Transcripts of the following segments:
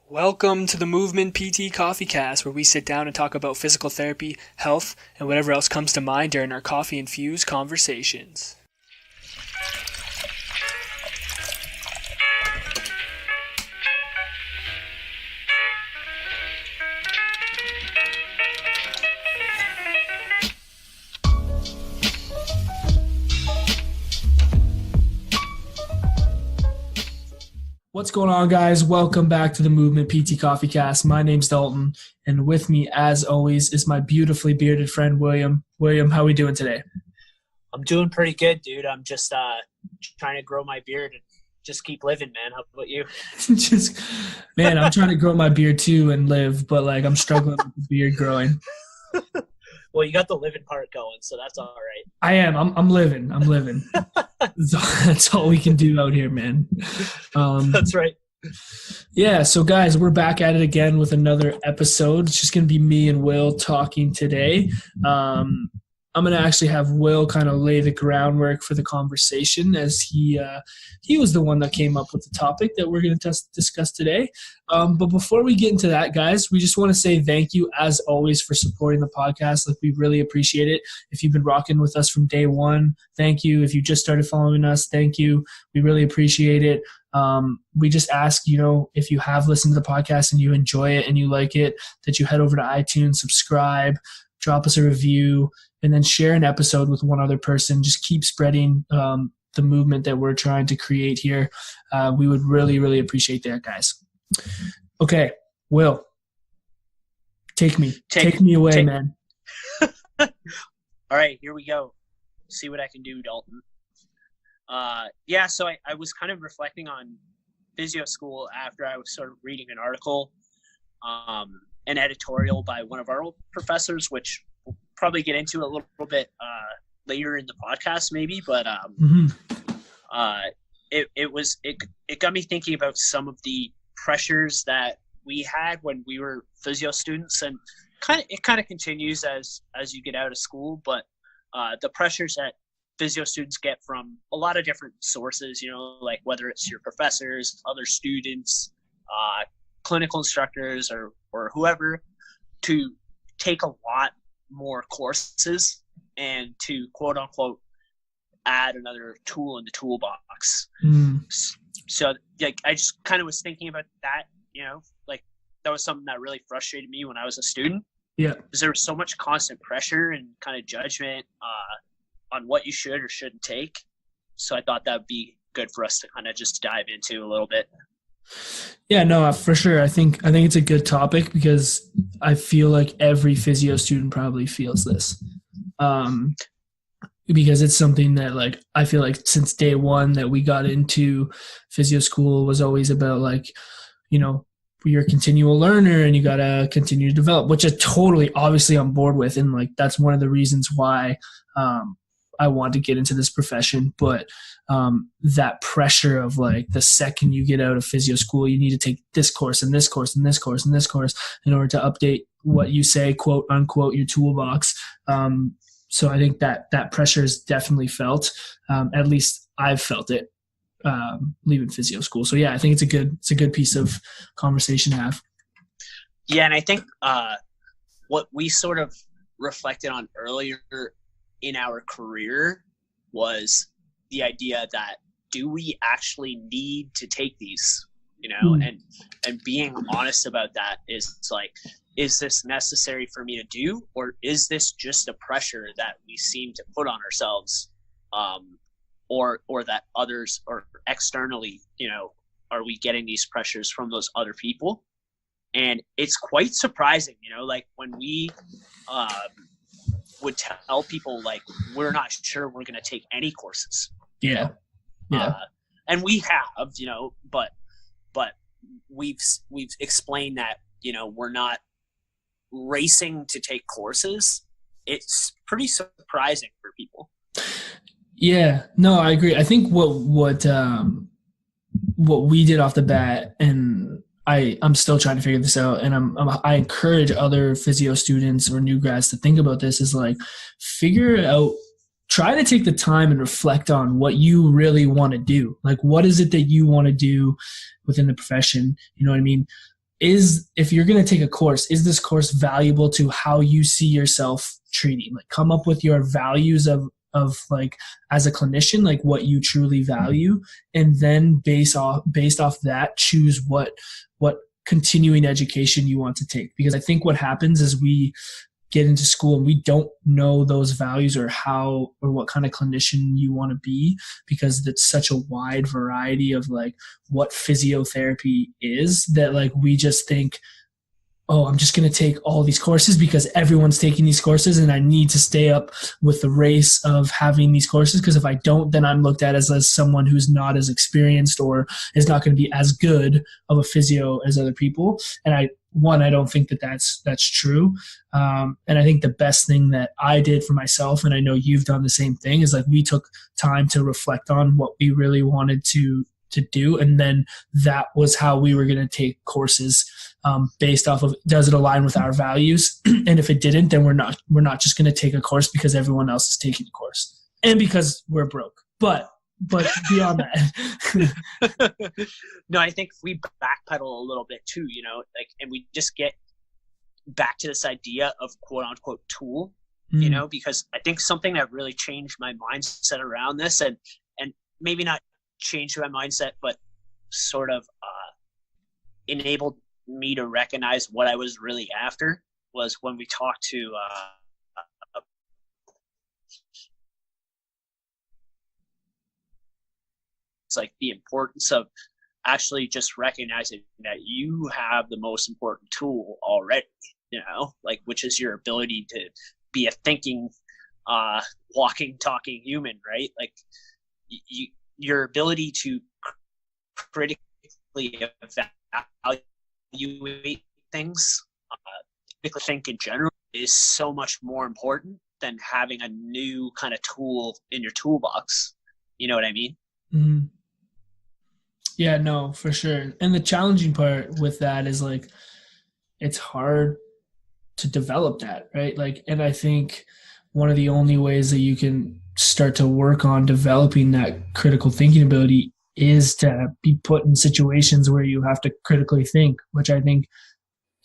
Welcome to the Movement PT Coffee Cast, where we sit down and talk about physical therapy, health, and whatever else comes to mind during our coffee-infused conversations. What's going on, guys? Welcome back to the Movement PT Coffee Cast. My name's Dalton, and with me, as always, is my beautifully bearded friend, William. William, how are we doing today? I'm doing pretty good, dude. I'm just trying to grow my beard and just keep living, man. How about you? Man, I'm trying to grow my beard too and live, but I'm struggling with the beard growing. Well, you got the living part going, so that's all right. I am. I'm living. That's all we can do out here, man. That's right. Yeah, so guys, we're back at it again with another episode. It's just going to be me and Will talking today. I'm going to actually have Will kind of lay the groundwork for the conversation, as he was the one that came up with the topic that we're going to discuss today. But before we get into that, guys, we just want to say thank you, as always, for supporting the podcast. We really appreciate it. If you've been rocking with us from day one, thank you. If you just started following us, thank you. We really appreciate it. We just ask, if you have listened to the podcast and you enjoy it and you like it, that you head over to iTunes, subscribe, drop us a review, and then share an episode with one other person. Just keep spreading the movement that we're trying to create here. We would really, really appreciate that, guys. Okay, Will, take me away, man. All right, here we go. See what I can do, Dalton. So I was kind of reflecting on physio school after I was sort of reading an article, an editorial by one of our old professors, which we'll probably get into a little bit later in the podcast maybe, but it got me thinking about some of the pressures that we had when we were physio students, and it kind of continues as you get out of school, but the pressures that physio students get from a lot of different sources, like whether it's your professors, other students, clinical instructors, or whoever, to take a lot more courses and to quote unquote add another tool in the toolbox. So I just kind of was thinking about that, that was something that really frustrated me when I was a student. Yeah. Because there was so much constant pressure and kind of judgment on what you should or shouldn't take. So I thought that would be good for us to kind of just dive into a little bit. Yeah, no, for sure. I think it's a good topic because I feel like every physio student probably feels this. Because it's something that I feel like since day one that we got into physio school was always about you're a continual learner and you got to continue to develop, which I totally obviously on board with. And that's one of the reasons why I want to get into this profession. But that pressure of the second you get out of physio school, you need to take this course and this course and this course and this course in order to update what you say, quote unquote, your toolbox. So I think that pressure is definitely felt. At least I've felt it leaving physio school. So yeah, I think it's a good piece of conversation to have. Yeah, and I think what we sort of reflected on earlier in our career was the idea that, do we actually need to take these? And being honest about that is this necessary for me to do, or is this just a pressure that we seem to put on ourselves, or that others, or externally, are we getting these pressures from those other people? And it's quite surprising, when we would tell people we're not sure we're going to take any courses. Yeah. And we have, but we've explained that, we're not racing to take courses. It's pretty surprising for people. Yeah, no, I agree. I think what we did off the bat, and I'm still trying to figure this out, and I encourage other physio students or new grads to think about this, is figure out, try to take the time and reflect on what you really want to do. What is it that you want to do within the profession? You know what I mean? if you're going to take a course, is this course valuable to how you see yourself treating? Like, come up with your values of like, as a clinician, like what you truly value, and then based off that, choose what continuing education you want to take. Because I think what happens is we get into school and we don't know those values or how or what kind of clinician you want to be, because it's such a wide variety of like what physiotherapy is, that like we just think, oh, I'm just going to take all these courses because everyone's taking these courses and I need to stay up with the race of having these courses, because if I don't, then I'm looked at as someone who's not as experienced or is not going to be as good of a physio as other people. And I don't think that that's true. And I think the best thing that I did for myself, and I know you've done the same thing, is like we took time to reflect on what we really wanted to do. And then that was how we were going to take courses, based off of, does it align with our values? And if it didn't, then we're not just going to take a course because everyone else is taking a course and because we're broke. But beyond that. No, I think we backpedal a little bit too, you know, like, and we just get back to this idea of quote unquote tool, you know, because I think something that really changed my mindset around this, and maybe not changed my mindset, but sort of enabled me to recognize what I was really after, was when we talked to it's like the importance of actually just recognizing that you have the most important tool already, you know, like, which is your ability to be a thinking, walking, talking human, right? Like your ability to critically evaluate things, think in general, is so much more important than having a new kind of tool in your toolbox. You know what I mean? Mm-hmm. Yeah, no, for sure. And the challenging part with that is like, it's hard to develop that, right? Like, and I think one of the only ways that you can start to work on developing that critical thinking ability is to be put in situations where you have to critically think, which I think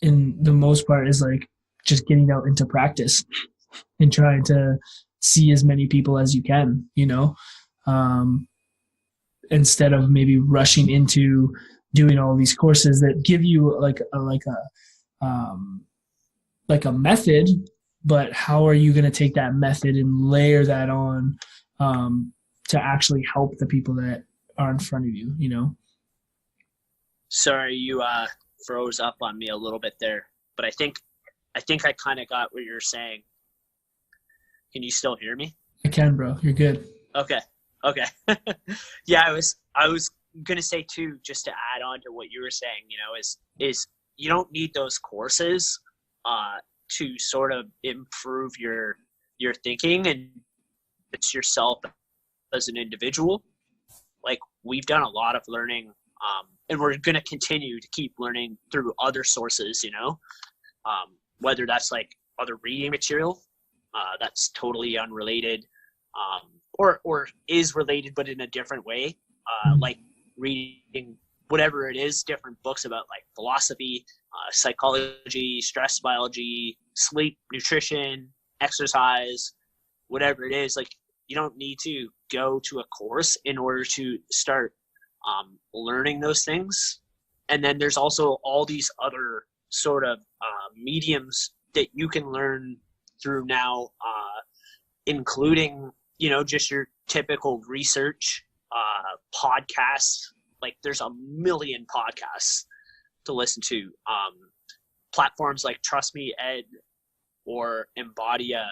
in the most part is like just getting out into practice and trying to see as many people as you can, you know, instead of maybe rushing into doing all these courses that give you like a method, but how are you going to take that method and layer that on to actually help the people that are in front of you, you know? Sorry, you froze up on me a little bit there, but I think I kind of got what you're saying. Can you still hear me? I can, bro. You're good. Okay. Yeah, I was gonna say too, just to add on to what you were saying, you know, is you don't need those courses to sort of improve your thinking and it's yourself as an individual. Like, we've done a lot of learning, and we're gonna continue to keep learning through other sources, you know, whether that's like other reading material that's totally unrelated, or is related but in a different way, like reading whatever it is, different books about like philosophy, psychology, stress biology, sleep, nutrition, exercise, whatever it is. Like, you don't need to go to a course in order to start learning those things. And then there's also all these other sort of mediums that you can learn through now, including, you know, just your typical research, podcasts. Like, there's a million podcasts to listen to. Platforms like Trust Me Ed or Embodia,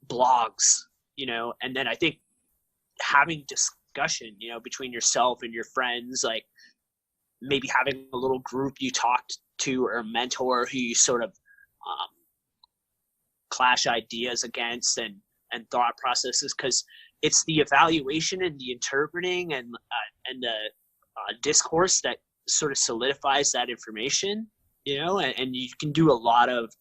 blogs, you know, and then I think having discussion, you know, between yourself and your friends, like maybe having a little group you talked to or a mentor who you sort of clash ideas against and thought processes, because it's the evaluation and the interpreting and the discourse that sort of solidifies that information, you know, and you can do a lot of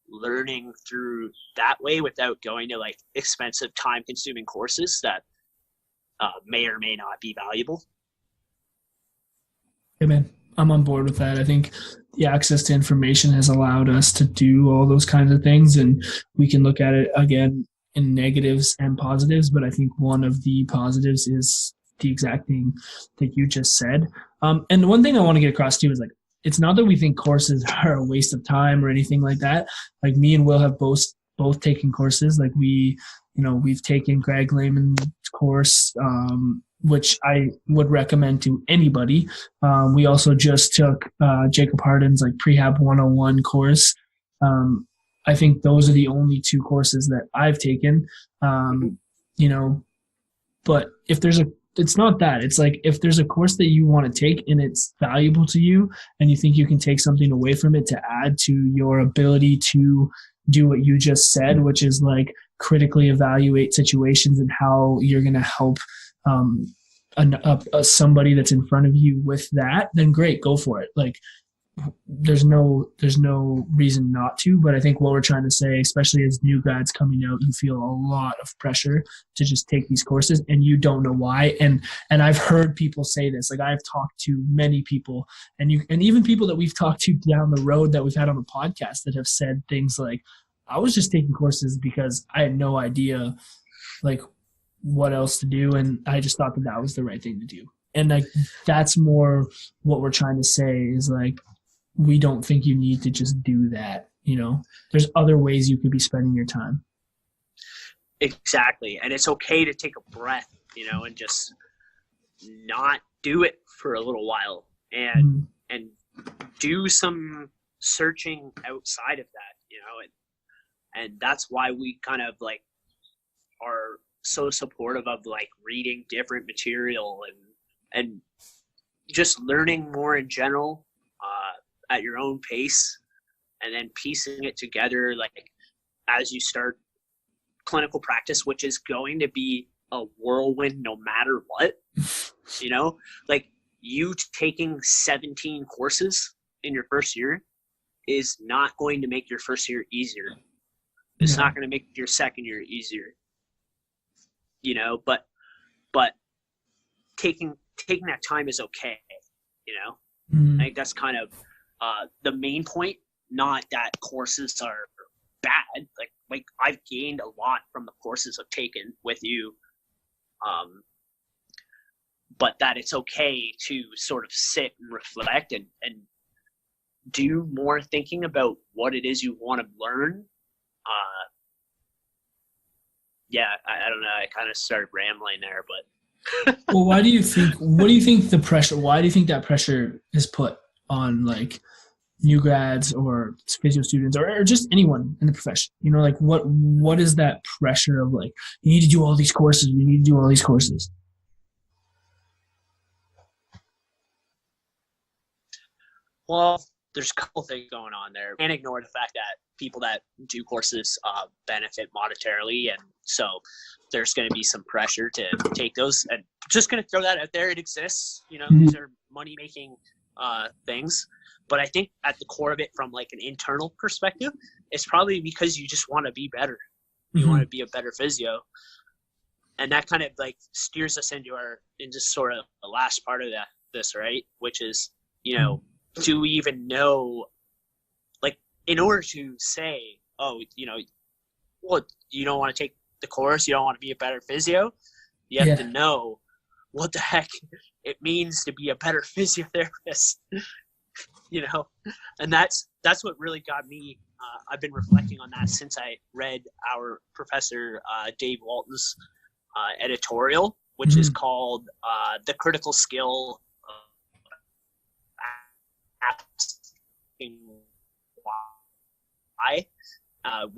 learning through that way without going to like expensive, time consuming courses that may or may not be valuable. Hey man, I'm on board with that. I think the access to information has allowed us to do all those kinds of things, and we can look at it again in negatives and positives. But I think one of the positives is the exact thing that you just said. And one thing I want to get across to you is like, it's not that we think courses are a waste of time or anything like that. Like me and Will have both taken courses. Like we've taken Greg Lehman's course, which I would recommend to anybody. We also just took Jacob Harden's like Prehab 101 course. I think those are the only two courses that I've taken. But it's not that. It's like if there's a course that you want to take and it's valuable to you and you think you can take something away from it to add to your ability to do what you just said, which is like critically evaluate situations and how you're going to help somebody that's in front of you with that, then great, go for it. Like there's no reason not to, but I think what we're trying to say, especially as new grads coming out, you feel a lot of pressure to just take these courses and you don't know why. And I've heard people say this, like I've talked to many people and even people that we've talked to down the road that we've had on the podcast that have said things like, I was just taking courses because I had no idea like what else to do. And I just thought that was the right thing to do. And like, that's more what we're trying to say is like, we don't think you need to just do that. There's other ways you could be spending your time. Exactly. And it's okay to take a breath, and just not do it for a little while and do some searching outside of that, and that's why we kind of like are so supportive of like reading different material and just learning more in general at your own pace, and then piecing it together like as you start clinical practice, which is going to be a whirlwind no matter what. Like you taking 17 courses in your first year is not going to make your first year easier. It's not going to make your second year easier. But taking that time is okay. I think that's kind of the main point. Not that courses are bad. Like I've gained a lot from the courses I've taken with you, but that it's okay to sort of sit and reflect and do more thinking about what it is you want to learn. I don't know. I kind of started rambling there, but. Well, what do you think the pressure, why do you think that pressure is put on like new grads or physio students or just anyone in the profession? Like what is that pressure of like, you need to do all these courses, you need to do all these courses? Well, there's a couple things going on there. Can't ignore the fact that people that do courses benefit monetarily, and so there's going to be some pressure to take those. And just going to throw that out there. It exists. These are money-making things. But I think at the core of it, from like an internal perspective, it's probably because you just want to be better. You want to be a better physio. And that kind of like steers us into sort of the last part of this, right? Which is, do we even know, like, in order to say, well, you don't want to take the course, you don't want to be a better physio, you have to know what the heck it means to be a better physiotherapist, and that's what really got me. I've been reflecting on that since I read our Professor Dave Walton's editorial, which is called The Critical Skill Asking Why.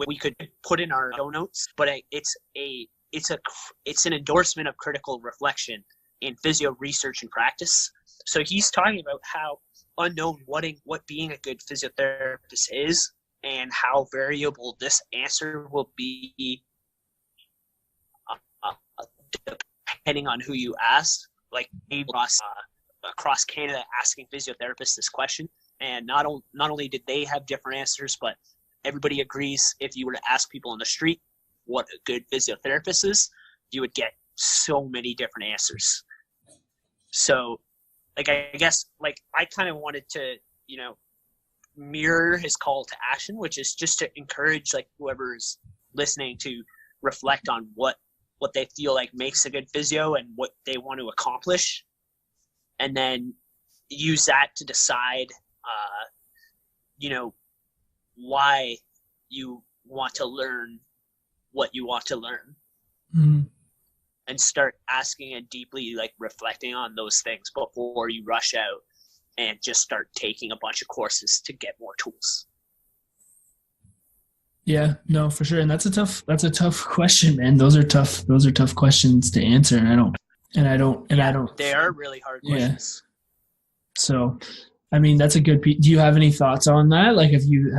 We could put in our show notes, but it's an endorsement of critical reflection in physio research and practice. So he's talking about how unknown what being a good physiotherapist is, and how variable this answer will be depending on who you ask. Like across Canada, asking physiotherapists this question, and not only did they have different answers, but everybody agrees if you were to ask people on the street what a good physiotherapist is, you would get so many different answers. So like, I guess, like, I kind of wanted to, mirror his call to action, which is just to encourage, like, whoever's listening to reflect on what they feel like makes a good physio and what they want to accomplish, and then use that to decide, why you want to learn what you want to learn. Mm-hmm. And start asking and deeply, like, reflecting on those things before you rush out and just start taking a bunch of courses to get more tools. Yeah, no, for sure. And that's a tough question, man. Those are tough questions to answer. And I don't. They are really hard questions. So, I mean, that's a good piece. Do you have any thoughts on that? Like, have you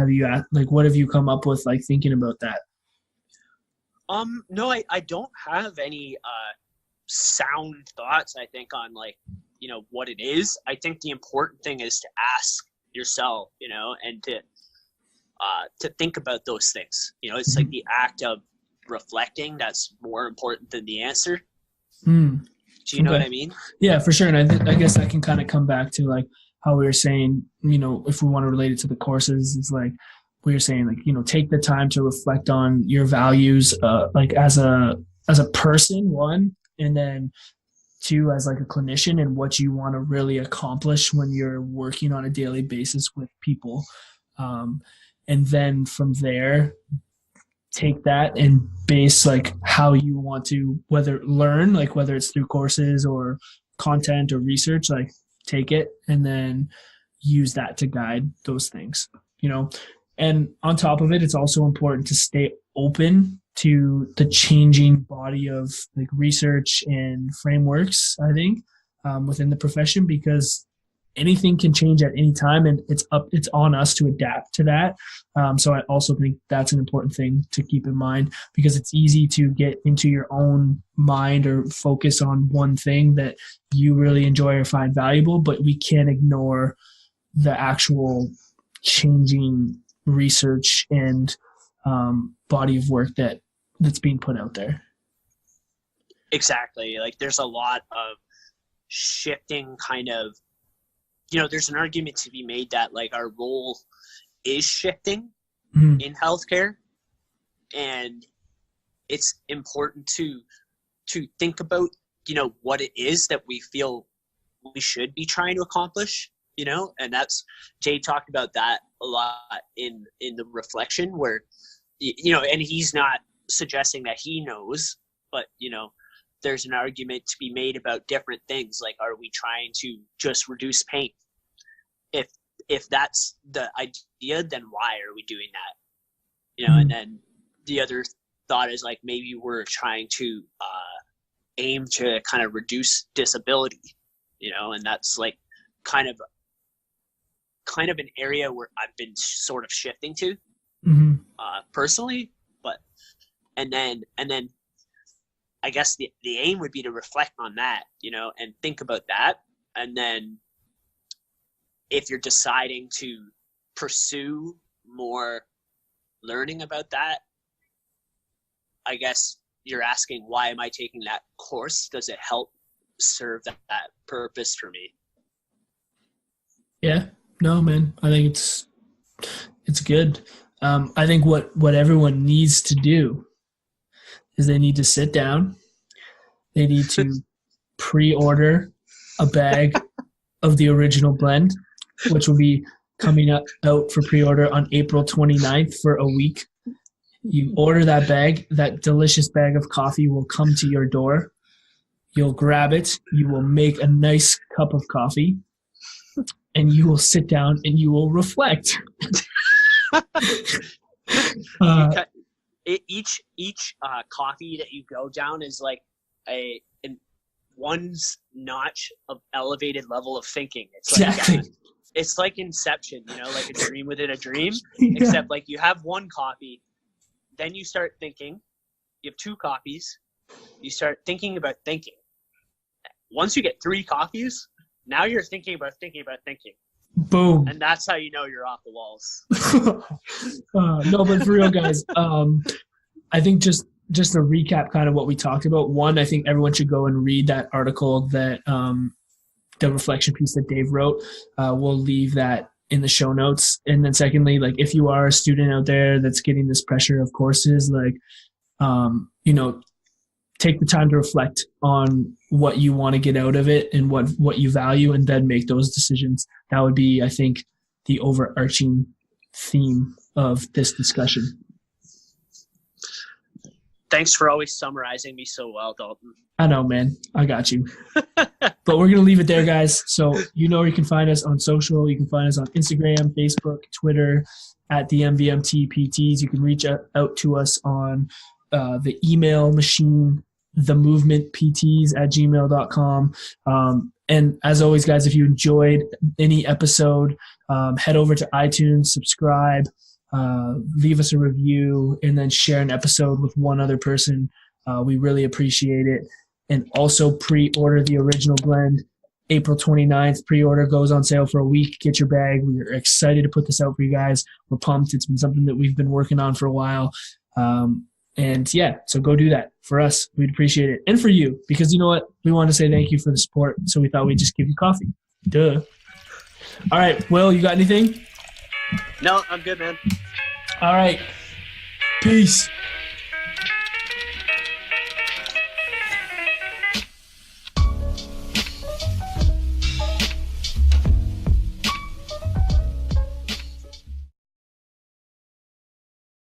like, what have you come up with, like, thinking about that? No, I don't have any sound thoughts, I think, on, like, what it is. I think the important thing is to ask yourself, and to think about those things. It's like the act of reflecting that's more important than the answer. Mm. Do you know what I mean? Yeah, for sure. And I guess that can kind of come back to, like, how we were saying, if we want to relate it to the courses, it's like we were saying, like, take the time to reflect on your values, like, as a person, one, and then two, as, like, a clinician, and what you want to really accomplish when you're working on a daily basis with people. And then from there, take that and base, like, how you want to whether it's through courses or content or research, like, take it and then use that to guide those things, And on top of it, it's also important to stay open to the changing body of, like, research and frameworks, I think, within the profession, because anything can change at any time, and it's on us to adapt to that. So I also think that's an important thing to keep in mind, because it's easy to get into your own mind or focus on one thing that you really enjoy or find valuable, but we can't ignore the actual changing research and body of work that's being put out there. Exactly. Like, there's a lot of shifting kind of, there's an argument to be made that, like, our role is shifting in healthcare, and it's important to think about, what it is that we feel we should be trying to accomplish, and that's, Jay talked about that a lot in the reflection, where, and he's not suggesting that he knows, but, there's an argument to be made about different things. Like, are we trying to just reduce pain? If that's the idea, then why are we doing that? And then the other thought is, like, maybe we're trying to aim to kind of reduce disability, and that's, like, kind of an area where I've been sort of shifting to personally, but and then I guess the aim would be to reflect on that, and think about that. And then if you're deciding to pursue more learning about that, I guess you're asking, why am I taking that course? Does it help serve that purpose for me? Yeah, no, man, I think it's good. I think what everyone needs to do is they need to sit down. They need to pre-order a bag of the original blend, which will be coming out for pre-order on April 29th for a week. You order that bag, that delicious bag of coffee will come to your door. You'll grab it. You will make a nice cup of coffee, and you will sit down and you will reflect. Each coffee that you go down is like one's notch of elevated level of thinking. It's like exactly. It's like Inception, like a dream within a dream. Yeah. Except, like, you have one coffee, then you start thinking. You have two coffees, you start thinking about thinking. Once you get 3 coffees, now you're thinking about thinking. Boom. And that's how you know you're off the walls. No, but for real, guys, I think just to recap kind of what we talked about. One, I think everyone should go and read that article that the reflection piece that Dave wrote. We'll leave that in the show notes. And then secondly, like if you are a student out there that's getting this pressure of courses, like, take the time to reflect on what you want to get out of it and what you value, and then make those decisions. That would be, I think, the overarching theme of this discussion. Thanks for always summarizing me so well, Dalton. I know, man. I got you. But we're going to leave it there, guys. So you can find us on social. You can find us on Instagram, Facebook, Twitter, at the MVMT PTs. You can reach out to us on the email machine, themovementpts@gmail.com. And as always, guys, if you enjoyed any episode, head over to iTunes, subscribe, leave us a review, and then share an episode with one other person. We really appreciate it. And also pre-order the original blend. April 29th, pre-order goes on sale for a week. Get your bag. We're excited to put this out for you guys. We're pumped. It's been something that we've been working on for a while. And yeah, so go do that for us. We'd appreciate it. And for you, because you know what? We want to say thank you for the support. So we thought we'd just give you coffee. Duh. All right. Will, you got anything? No, I'm good, man. All right. Peace.